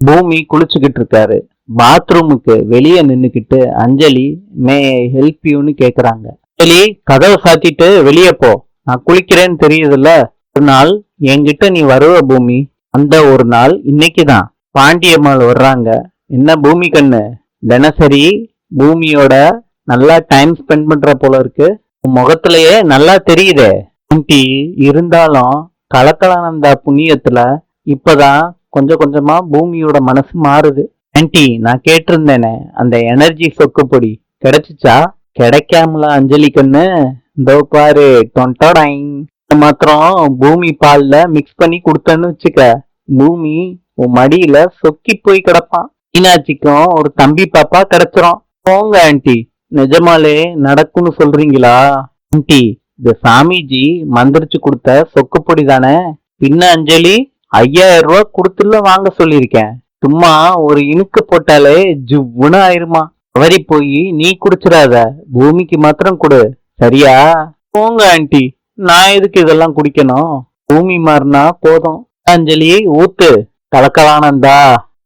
பூமி குளிச்சுக்கிட்டு இருக்காரு. பாத்ரூமுக்கு வெளியே நின்னுக்கிட்டு அஞ்சலி மே ஹெல்ப் யூன்னு கேக்குறாங்க. அஞ்சலி, கதவை சாத்திட்டு வெளியே போ, நான் குளிக்கிறேன்னு தெரியுதுல்ல. ஒரு நாள் என்கிட்ட நீ வருவ பூமி. அந்த ஒரு நாள் இன்னைக்குதான். பாண்டியம்மாள் வர்றாங்க. என்ன பூமி கண்ணு, தினசரி பூமியோட நல்லா டைம் ஸ்பெண்ட் பண்ற போல இருக்கு. உன் முகத்திலேயே நல்லா தெரியுதே. ஆண்டி, இருந்தாலும் கலக்கலானந்தா புண்ணியத்துல இப்பதான் கொஞ்சம் கொஞ்சமா பூமியோட மனசு மாறுது. ஆண்டி, நான் கேட்டிருந்தேனே அந்த எனர்ஜி சொக்கு பொடி கிடைச்சிச்சா? கிடைக்காமல அஞ்சலி கண்ணு. இதோ பாரு, டொண்டோடைங். மாத்திரம் பூமி பால்ல மிக்ஸ் பண்ணி கொடுத்தேன்னு வச்சுக்க, பூமி உன் மடியில சொக்கி போய் கிடப்பான். மீனாட்சிக்கும் ஒரு தம்பி பாப்பா கிடைச்சிரும். போங்க ஆண்டி, நிஜமாலே நடக்கும்னு சொல்றீங்களா? ஆண்டி, இந்த சாமிஜி மந்திரிச்சு கொடுத்த சொக்கு பொடி தானே. பின்ன அஞ்சலி, 5000 ரூபாய் கொடுத்துல வாங்க சொல்லியிருக்கேன். சும்மா ஒரு இனுக்கு போட்டாலே ஜுவ்வுன்னு ஆயிருமா. அவரி போய் நீ குடிச்சிடாத, பூமிக்கு மாத்திரம் கொடு, சரியா? போங்க ஆண்டி, நான் எதுக்கு இதெல்லாம் குடிக்கணும்? பூமி மாறினா போதும். அஞ்சலி, ஊத்து. கலக்கலானந்தா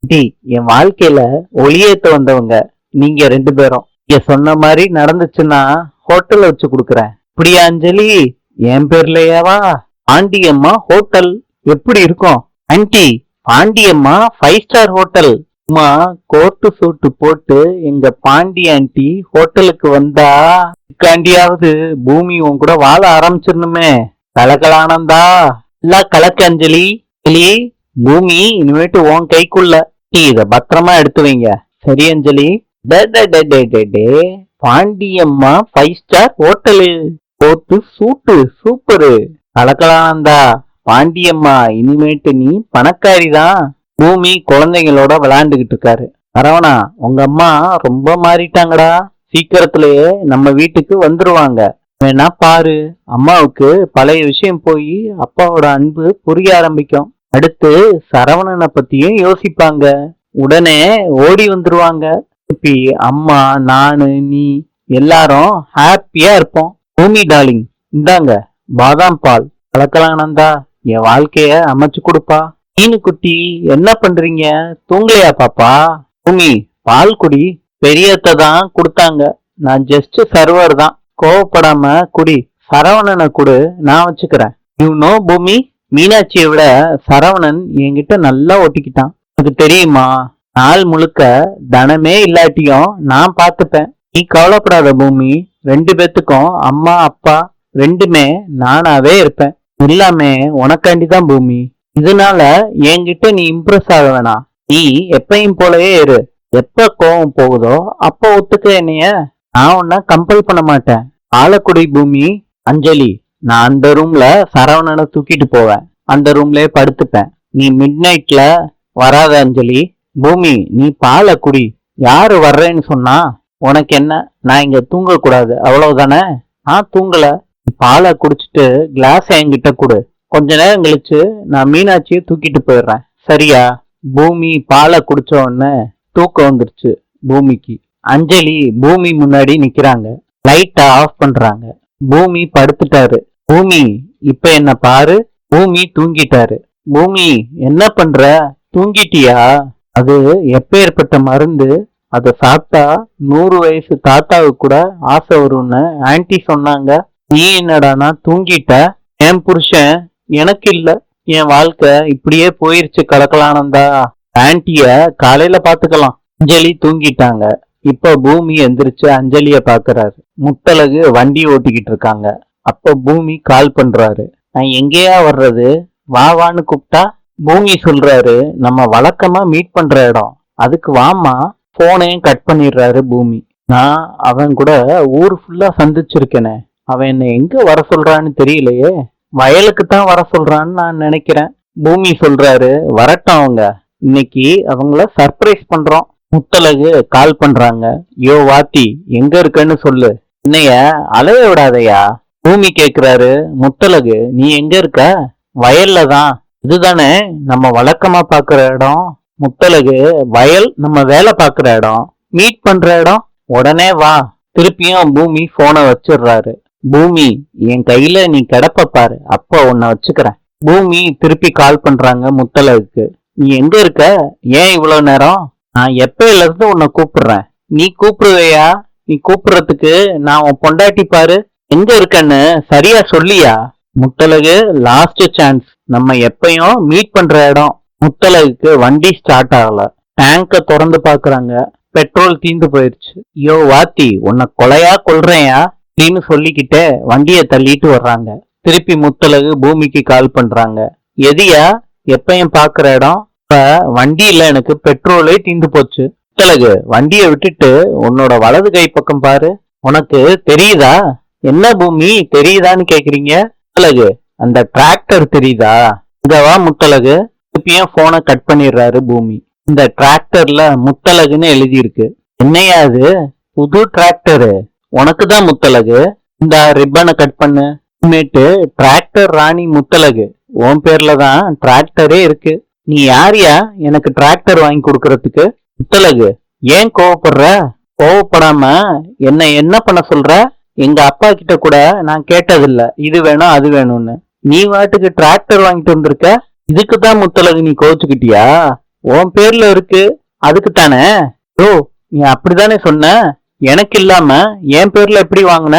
ஆண்டி, என் வாழ்க்கையில ஒளியேத்த வந்தவங்க நீங்க 2 பேரும். நீங்க சொன்ன மாதிரி நடந்துச்சுன்னா ஹோட்டல் வச்சு கொடுக்குறேன். இப்படியா அஞ்சலி? என் பேர்லயாவா? பாண்டியம்மா ஹோட்டல் எப்படி இருக்கும் ஆண்டி? Pandiyamma 5 star hotel. அம்மா கோட்டு சூட்டு போட்டு எங்க பாண்டி ஆண்டி ஹோட்டலுக்கு வந்தா காண்டியாவது பூமி உன் கூட வாழ ஆரம்பிச்சிடணுமே. கலக்கலானந்தா, எல்லாம் கலக்க அஞ்சலி. அஞ்சலி, பூமி இனிமேட்டு உன் கைக்குள்ள. இத பத்திரமா எடுத்து வைங்க, சரி அஞ்சலி? பாண்டியம்மா 5 ஸ்டார் ஹோட்டலு, கோட்டு சூட்டு சூப்பரு. கலக்கலானந்தா, பாண்டியம்மா இனிமேட்டு நீ பணக்காரிதான். பூமி குழந்தைங்களோட விளையாண்டுகிட்டு இருக்காரு. சரவணா, உங்க அம்மா ரொம்ப மாறிட்டாங்கடா. சீக்கிரத்திலேயே நம்ம வீட்டுக்கு வந்துருவாங்க. வேணா பாரு, அம்மாவுக்கு பழைய விஷயம் போய் அப்பாவோட அன்பு புரிய ஆரம்பிக்கும். அடுத்து சரவணனை பத்தியும் யோசிப்பாங்க. உடனே ஓடி வந்துருவாங்க. திருப்பி அம்மா, நானு, நீ எல்லாரும் ஹாப்பியா இருப்போம். பூமி டார்லிங், இந்தாங்க பாதாம் பால். கலக்கலானந்தா, என் வாழ்க்கைய அமைச்சு கொடுப்பா. மீனு குட்டி, என்ன பண்றீங்க? தூங்கலையா பாப்பா? பூமி, பால் குடி. பெரியத்த தான் கொடுத்தாங்க, நான் ஜஸ்ட் சர்வர் தான். கோவப்படாம குடி. சரவணனை குடு, நான் வச்சுக்கிறேன். பூமி, மீனாட்சியை விட சரவணன் என்கிட்ட நல்லா ஒட்டிக்கிட்டான். எனக்கு தெரியுமா? நாள் முழுக்க தனமே இல்லாட்டியும் நான் பார்த்துப்பேன். நீ கவலைப்படாத பூமி. 2 பேத்துக்கும் அம்மா அப்பா 2மே நானாவே இருப்பேன். எல்லாமே உனக்காண்டிதான் பூமி. இதனால என்கிட்ட நீ இம்ப்ரெஸ் ஆக வேணாம். நீ எப்பயும் போலவே இரு. எப்ப கோவம் போகுதோ அப்ப ஒத்துக்க என்னைய. நான் உன்ன கம்பல் பண்ண மாட்டேன். ஆலக்குடி பூமி. அஞ்சலி, நான் அந்த ரூம்ல சரவணனை தூக்கிட்டு போவேன். அந்த ரூம்லயே படுத்துப்பேன். நீ மிட் நைட்ல வராத அஞ்சலி. பூமி, நீ பாலை குடி. யாரு வர்றேன்னு சொன்னா உனக்கு என்ன? நான் இங்க தூங்க கூடாது அவ்வளவுதானே? நான் தூங்கல. பாலை குடிச்சிட்டு கிளாஸ் என்கிட்ட கொடு. கொஞ்ச நேரம் கழிச்சு நான் மீனாட்சியை தூக்கிட்டு போயிடுறேன், சரியா? பூமி பாலை குடிச்ச உடனே தூக்கம் வந்துருச்சு பூமிக்கு. அஞ்சலி பூமி முன்னாடி நிக்கிறாங்க. லைட்டை ஆஃப் பண்றாங்க. பூமி படுத்துட்டாரு. பூமி, இப்ப என்ன பாரு. பூமி தூங்கிட்டாரு. பூமி, என்ன பண்ற? தூங்கிட்டியா? அது எப்பேற்பட்ட மருந்து? அதை சாப்பிட்டா 100 வயசு தாத்தாவுக்கு கூட ஆசை வரும்னு ஆன்டி சொன்னாங்க. நீ என்னடானா தூங்கிட்ட? என் புருஷன் எனக்கு இல்ல. என் வாழ்க்கை இப்படியே போயிருச்சு கலக்கலானந்தா. ஆன்டிய காலையில பாத்துக்கலாம். அஞ்சலி தூங்கிட்டாங்க. இப்ப பூமி எந்திரிச்சு அஞ்சலிய பாக்குறாரு. முத்தழகு வண்டி ஓட்டிக்கிட்டு இருக்காங்க. அப்ப பூமி கால் பண்றாரு. நான் எங்கேயா வர்றது? வா வான்னு கூப்பிட்டா பூமி சொல்றாரு, நம்ம வழக்கமா மீட் பண்ற இடம், அதுக்கு வாமா. போனையும் கட் பண்ணிடுறாரு பூமி. நான் அவன் கூட ஊர் ஃபுல்லா சந்திச்சிருக்கேனே, அவன் என்ன எங்க வர சொல்றான்னு தெரியலையே. வயலுக்கு தான் வர சொல்றான்னு நான் நினைக்கிறேன். பூமி சொல்றாரு, வரட்டும், அவங்க இன்னைக்கு அவங்கள சர்ப்ரைஸ் பண்றோம். முத்தழகு கால் பண்றாங்க. யோ வாத்தி, எங்க இருக்கன்னு சொல்லு, என்னைய அலைய விடாதையா. பூமி கேக்குறாரு, முத்தழகு நீ எங்க இருக்க? வயல்ல தான். இதுதானே நம்ம வழக்கமா பாக்குற இடம்? முத்தழகு, வயல் நம்ம வேலை பாக்குற இடம், மீட் பண்ற இடம். உடனே வா. திருப்பியும் பூமி போனை வச்சிடுறாரு. பூமி, என் கையில நீ கிடப்ப பாரு, அப்ப உன்னை வச்சுக்கிறேன். பூமி திருப்பி கால் பண்றாங்க முத்தழகுக்கு. நீ எங்க இருக்க? ஏன் இவ்வளவு நேரம்? நான் எப்பயில இருந்து உன்னை கூப்பிடுறேன், நீ கூப்பிடுவையா? நீ கூப்பிடுறதுக்கு நான் உன் பொண்டாட்டி பாரு, எங்க இருக்கன்னு சரியா சொல்லியா? முத்தழகு, லாஸ்ட் சான்ஸ், நம்ம எப்பயும் மீட் பண்ற இடம். முத்தழகுக்கு வண்டி ஸ்டார்ட் ஆகல. டேங்க திறந்து பாக்குறாங்க, பெட்ரோல் தீந்து போயிருச்சு. யோ வாத்தி, உன்னை கொலையா கொல்றேயா அப்படின்னு சொல்லிக்கிட்டே வண்டியை தள்ளிட்டு வர்றாங்க. திருப்பி முத்தழகு பூமிக்கு கால் பண்றாங்க. எதியா, எப்பயும் பாக்குற இடம், இப்ப வண்டியில எனக்கு பெட்ரோலே தீந்து போச்சு. முத்தழகு, வண்டியை விட்டுட்டு உன்னோட வலது கை பக்கம் பாரு, உனக்கு தெரியுதா? என்ன பூமி தெரியுதான்னு கேக்குறீங்க? முத்தழகு, அந்த டிராக்டர் தெரியுதா? இங்க வா முத்தழகு. திருப்பியும் போனை கட் பண்ணிடுறாரு பூமி. இந்த டிராக்டர்ல முத்தழகுன்னு எழுதி இருக்கு. என்னையா அது? புது டிராக்டரு. உனக்குதான் முத்தழகு. இந்த ரிப்பனை கட் பண்ணு. இனிமேட்டு டிராக்டர் ராணி முத்தழகு, உன் பேர்ல தான் டிராக்டரே இருக்கு. நீ யாரியா எனக்கு டிராக்டர் வாங்கி கொடுக்கறதுக்கு? முத்தழகு, ஏன் கோவப்படுற? கோவப்படாம என்ன பண்ண சொல்ற? எங்க அப்பா கிட்ட கூட நான் கேட்டதில்ல இது வேணும் அது வேணும்னு. நீ வாட்டுக்கு டிராக்டர் வாங்கிட்டு வந்திருக்க. இதுக்குதான் முத்தழகு நீ கோச்சுக்கிட்டியா? உன் பேர்ல இருக்கு, அதுக்கு தானே. ஓ, நீ அப்படித்தானே சொன்ன. எனக்கு இல்லாம என் பேர்ல எப்படி வாங்கின?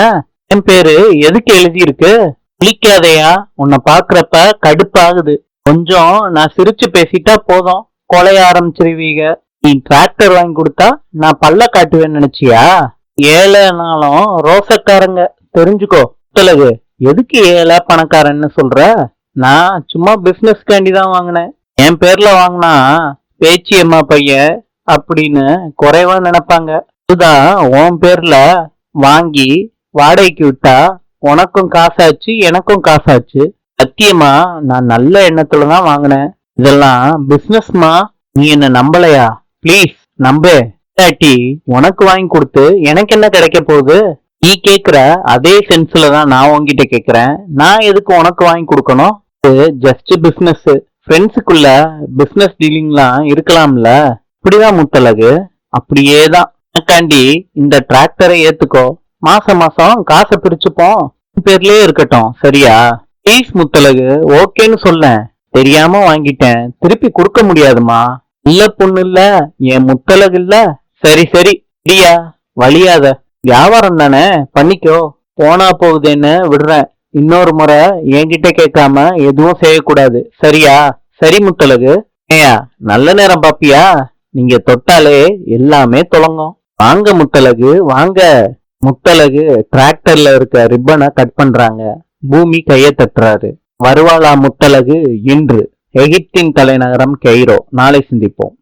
என் பேரு எதுக்கு எழுதி இருக்கு? குளிக்காதையா, உன்னை பாக்குறப்ப கடுப்பாகுது. கொஞ்சம் நான் சிரிச்சு பேசிட்டா போதும் கொலைய ஆரம்பிச்சிருவீங்க. நீ டிராக்டர் வாங்கி கொடுத்தா நான் பல்ல காட்டுவேன்னு நினைச்சியா? ஏழைனாலும் ரோசக்காரங்க, தெரிஞ்சுக்கோ. முத்தழகு, எதுக்கு ஏழை பணக்காரன்னு சொல்ற? நான் சும்மா பிசினஸ்காண்டி தான் வாங்கினேன். என் பேர்ல வாங்கினா பேச்சியம்மா பையன் அப்படின்னு குறைவா நினைப்பாங்க. இதுதான் உன் பேர்ல வாங்கி வாடகைக்கு விட்டா உனக்கும் காசாச்சு எனக்கும் காசாச்சு. சத்தியமா நான் நல்ல எண்ணத்துலதான் வாங்கினேன். இதெல்லாம் பிசினஸ்மா. நீ என்ன நம்பலையா? பிளீஸ் நம்பு. இல்லாட்டி உனக்கு வாங்கி கொடுத்து எனக்கு என்ன கிடைக்க போகுது? நீ கேக்குற அதே சென்ஸ்ல தான் நான் உன்கிட்ட கேக்குறேன். நான் எதுக்கு உனக்கு வாங்கி கொடுக்கணும்? இது ஜஸ்ட் பிசினஸ். ஃப்ரெண்ட்ஸுக்குள்ள பிசினஸ் டீலிங்லாம் இருக்கலாம்ல. இப்படிதான் முத்தழகு. அப்படியேதான். எனக்காண்டி இந்த டிராக்டரை ஏத்துக்கோ. மாசம் மாசம் காசை பிரிச்சுப்போம். பேர்லயே இருக்கட்டும், சரியா? ப்ளீஸ் முத்தழகு, ஓகேன்னு சொல்ல. தெரியாம வாங்கிட்டேன், திருப்பி கொடுக்க முடியாதுமா. இல்ல பொண்ணு இல்ல, என் முத்தழகு இல்ல. சரி சரி இல்லையா, வழியாத. வியாபாரம் தானே, பண்ணிக்கோ. போனா போகுதுன்னு விடுறேன். இன்னொரு முறை என்கிட்ட கேட்காம எதுவும் செய்யக்கூடாது, சரியா? சரி முத்தழகு. ஏயா, நல்ல நேரம் பாப்பியா? நீங்க தொட்டாலே எல்லாமே தொடங்கும். வாங்க முத்தழகு வாங்க. முத்தழகு டிராக்டர்ல இருக்க ரிப்பனை கட் பண்றாங்க. பூமி கைய தட்டுறாரு. வருவாளா முத்தழகு இன்று? எகிப்தின் தலைநகரம் கெய்ரோ. நாளை சிந்திப்போம்.